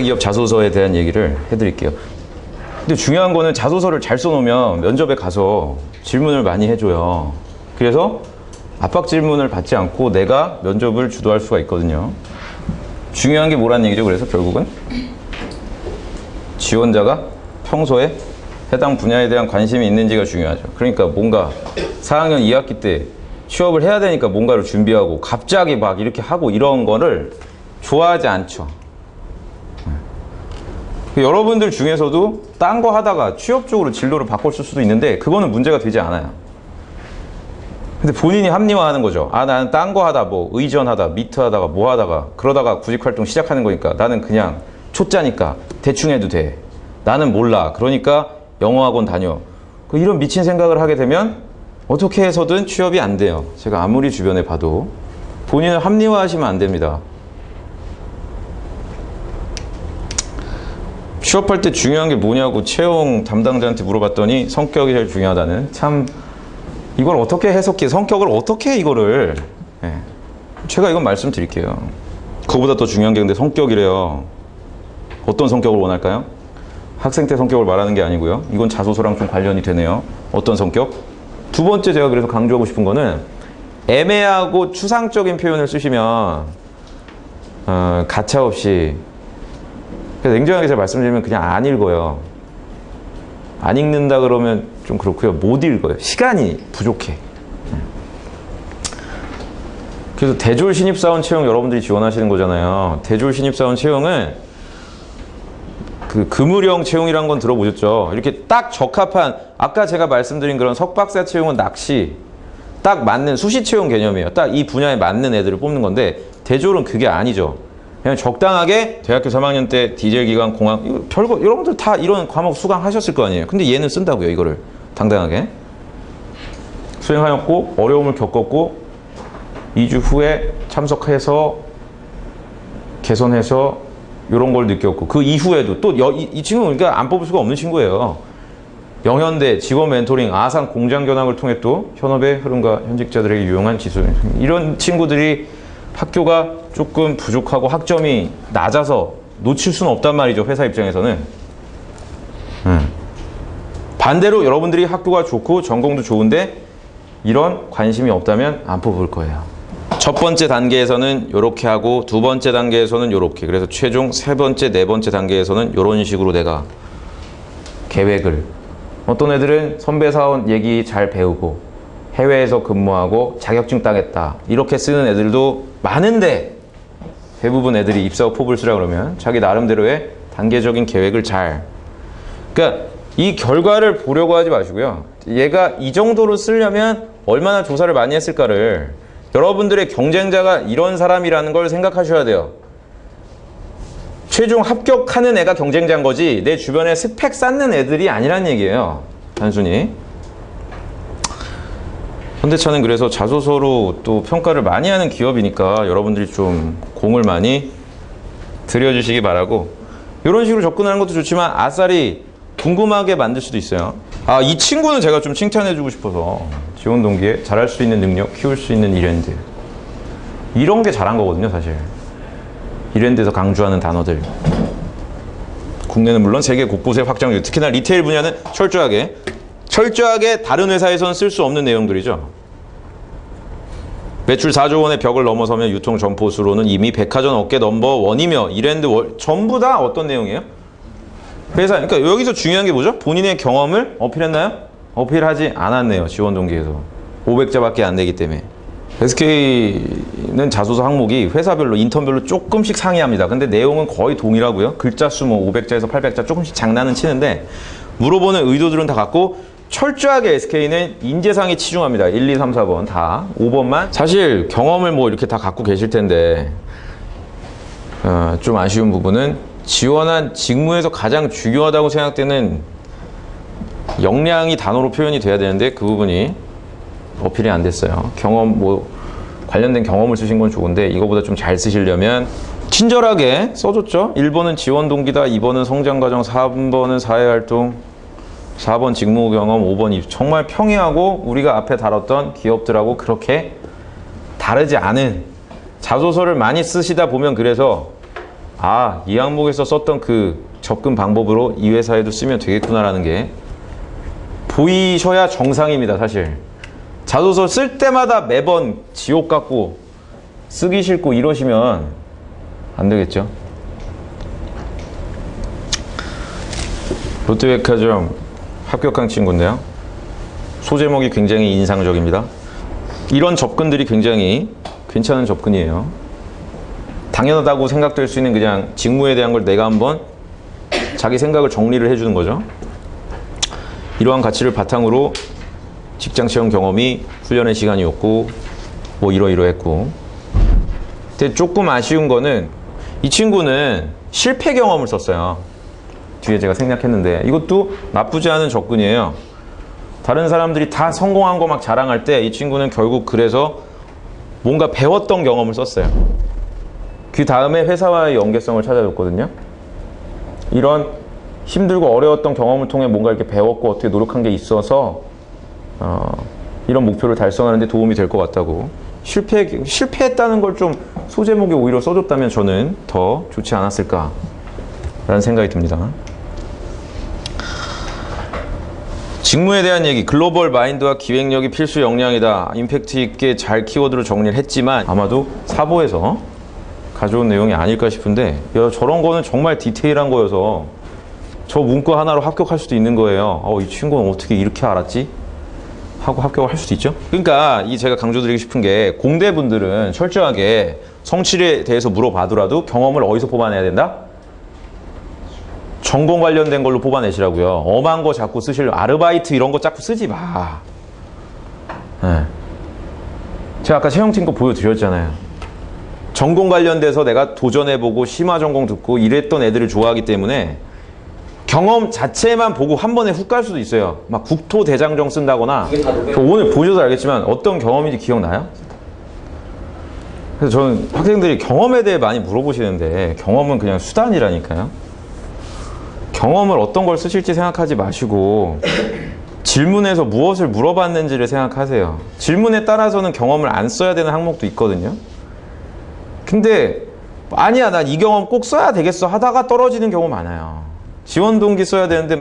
기업 자소서에 대한 얘기를 해드릴게요. 근데 중요한 거는 자소서를 잘 써놓으면 면접에 가서 질문을 많이 해줘요. 그래서 압박 질문을 받지 않고 내가 면접을 주도할 수가 있거든요. 중요한 게 뭐란 얘기죠? 그래서 결국은 지원자가 평소에 해당 분야에 대한 관심이 있는지가 중요하죠. 그러니까 뭔가 4학년 2학기 때 취업을 해야 되니까 뭔가를 준비하고 갑자기 막 이렇게 하고 이런 거를 좋아하지 않죠. 여러분들 중에서도 딴 거 하다가 취업 쪽으로 진로를 바꿨을 수도 있는데 그거는 문제가 되지 않아요. 근데 본인이 합리화하는 거죠. 아, 나는 딴 거 하다 뭐 의전하다 미트 하다가 뭐 하다가 그러다가 구직활동 시작하는 거니까 나는 그냥 초짜니까 대충 해도 돼. 나는 몰라. 그러니까 영어학원 다녀. 이런 미친 생각을 하게 되면 어떻게 해서든 취업이 안 돼요. 제가 아무리 주변에 봐도. 본인을 합리화하시면 안 됩니다. 취업할 때 중요한 게 뭐냐고 채용 담당자한테 물어봤더니 성격이 제일 중요하다는. 참 이걸 어떻게 해석해? 성격을 어떻게 이거를. 네. 제가 이건 말씀드릴게요. 그거보다 더 중요한 게 근데 성격이래요. 어떤 성격을 원할까요? 학생 때 성격을 말하는 게 아니고요. 이건 자소서랑 좀 관련이 되네요. 어떤 성격? 두 번째 제가 그래서 강조하고 싶은 거는 애매하고 추상적인 표현을 쓰시면 가차없이, 그래서 냉정하게 제가 말씀드리면 그냥 안 읽어요. 안 읽는다 그러면 좀 그렇고요. 못 읽어요. 시간이 부족해. 그래서 대졸 신입사원 채용 여러분들이 지원하시는 거잖아요. 대졸 신입사원 채용은 그 금을형 채용이라는 건 들어보셨죠? 이렇게 딱 적합한, 아까 제가 말씀드린 그런 석박사 채용은 낚시, 딱 맞는 수시 채용 개념이에요. 딱 이 분야에 맞는 애들을 뽑는 건데 대졸은 그게 아니죠. 그냥 적당하게 대학교 3학년 때 디젤 기관 공학, 이거 별거, 여러분들 다 이런 과목 수강하셨을 거 아니에요. 근데 얘는 쓴다고요. 이거를 당당하게 수행하였고 어려움을 겪었고 2주 후에 참석해서 개선해서 이런 걸 느꼈고, 그 이후에도 또 이 친구는 그러니까 안 뽑을 수가 없는 친구예요. 영현대 직원 멘토링 아산 공장 견학을 통해 또 현업의 흐름과 현직자들에게 유용한 지수, 이런 친구들이 학교가 조금 부족하고 학점이 낮아서 놓칠 수는 없단 말이죠. 회사 입장에서는. 반대로 여러분들이 학교가 좋고 전공도 좋은데 이런 관심이 없다면 안 뽑을 거예요. 첫 번째 단계에서는 이렇게 하고 두 번째 단계에서는 이렇게, 그래서 최종 세 번째, 네 번째 단계에서는 이런 식으로 내가 계획을, 어떤 애들은 선배 사원 얘기 잘 배우고 해외에서 근무하고 자격증 따겠다 이렇게 쓰는 애들도 많은데, 대부분 애들이 입사 후 포부를 쓰라 그러면 자기 나름대로의 단계적인 계획을 잘, 그러니까 이 결과를 보려고 하지 마시고요. 얘가 이 정도로 쓰려면 얼마나 조사를 많이 했을까를, 여러분들의 경쟁자가 이런 사람이라는 걸 생각하셔야 돼요. 최종 합격하는 애가 경쟁자인 거지 내 주변에 스펙 쌓는 애들이 아니란 얘기예요. 단순히. 현대차는 그래서 자소서로 또 평가를 많이 하는 기업이니까 여러분들이 좀 공을 많이 들여주시기 바라고, 이런 식으로 접근하는 것도 좋지만 아싸리 궁금하게 만들 수도 있어요. 아, 이 친구는 제가 좀 칭찬해주고 싶어서, 지원 동기에 잘할 수 있는 능력, 키울 수 있는 이랜드, 이런 게 잘한 거거든요. 사실 이랜드에서 강조하는 단어들, 국내는 물론 세계 곳곳에 확장, 특히나 리테일 분야는 철저하게 다른 회사에서는 쓸 수 없는 내용들이죠. 매출 4조 원의 벽을 넘어서면 유통 점포수로는 이미 백화점 업계 넘버 원이며 이랜드 전부 다 어떤 내용이에요? 회사, 그러니까 여기서 중요한 게 뭐죠? 본인의 경험을 어필했나요? 어필하지 않았네요. 지원 동기에서 500자밖에 안 되기 때문에. SK는 자소서 항목이 회사별로 인턴별로 조금씩 상이합니다. 근데 내용은 거의 동일하고요. 글자 수 뭐 500자에서 800자 조금씩 장난은 치는데 물어보는 의도들은 다 같고 철저하게 SK는 인재상에 치중합니다. 1, 2, 3, 4번 다 5번만 사실 경험을 뭐 이렇게 다 갖고 계실 텐데 좀 아쉬운 부분은 지원한 직무에서 가장 중요하다고 생각되는 역량이 단어로 표현이 돼야 되는데 그 부분이 어필이 안 됐어요. 경험 뭐 관련된 경험을 쓰신 건 좋은데 이거보다 좀 잘 쓰시려면 친절하게 써줬죠. 1번은 지원 동기다, 2번은 성장 과정, 3번은 사회 활동, 4번 직무 경험, 5번 입. 정말 평이하고 우리가 앞에 다뤘던 기업들하고 그렇게 다르지 않은 자소서를 많이 쓰시다 보면 그래서 아, 이 항목에서 썼던 그 접근 방법으로 이 회사에도 쓰면 되겠구나라는 게 보이셔야 정상입니다. 사실 자소서 쓸 때마다 매번 지옥 같고 쓰기 싫고 이러시면 안 되겠죠. 롯데백화점 합격한 친구인데요. 소제목이 굉장히 인상적입니다. 이런 접근들이 굉장히 괜찮은 접근이에요. 당연하다고 생각될 수 있는 그냥 직무에 대한 걸 내가 한번 자기 생각을 정리를 해주는 거죠. 이러한 가치를 바탕으로 직장 체험 경험이 훈련의 시간이었고 뭐 이러이러했고. 근데 조금 아쉬운 거는 이 친구는 실패 경험을 썼어요. 뒤에 제가 생략했는데 이것도 나쁘지 않은 접근이에요. 다른 사람들이 다 성공한 거 막 자랑할 때 이 친구는 결국 그래서 뭔가 배웠던 경험을 썼어요. 그 다음에 회사와의 연계성을 찾아줬거든요. 이런 힘들고 어려웠던 경험을 통해 뭔가 이렇게 배웠고 어떻게 노력한 게 있어서 이런 목표를 달성하는 데 도움이 될 것 같다고. 실패했다는 걸 좀 소제목에 오히려 써줬다면 저는 더 좋지 않았을까 라는 생각이 듭니다. 직무에 대한 얘기, 글로벌 마인드와 기획력이 필수 역량이다. 임팩트 있게 잘 키워드로 정리를 했지만 아마도 사보에서 가져온 내용이 아닐까 싶은데 야, 저런 거는 정말 디테일한 거여서 저 문구 하나로 합격할 수도 있는 거예요. 이 친구는 어떻게 이렇게 알았지? 하고 합격을 할 수도 있죠. 그러니까 제가 강조드리고 싶은 게 공대분들은 철저하게 성취에 대해서 물어봐더라도 경험을 어디서 뽑아내야 된다? 전공 관련된 걸로 뽑아내시라고요. 엄한 거 자꾸 쓰시려고 아르바이트 이런 거 자꾸 쓰지 마. 네. 제가 아까 채용팀 거 보여드렸잖아요. 전공 관련돼서 내가 도전해보고 심화 전공 듣고 이랬던 애들을 좋아하기 때문에 경험 자체만 보고 한 번에 훅 갈 수도 있어요. 막 국토대장정 쓴다거나. 오늘 보셔서 알겠지만 어떤 경험인지 기억나요? 그래서 저는 학생들이 경험에 대해 많이 물어보시는데 경험은 그냥 수단이라니까요. 경험을 어떤 걸 쓰실지 생각하지 마시고 질문에서 무엇을 물어봤는지를 생각하세요. 질문에 따라서는 경험을 안 써야 되는 항목도 있거든요. 근데 아니야 난 이 경험 꼭 써야 되겠어 하다가 떨어지는 경우 많아요. 지원 동기 써야 되는데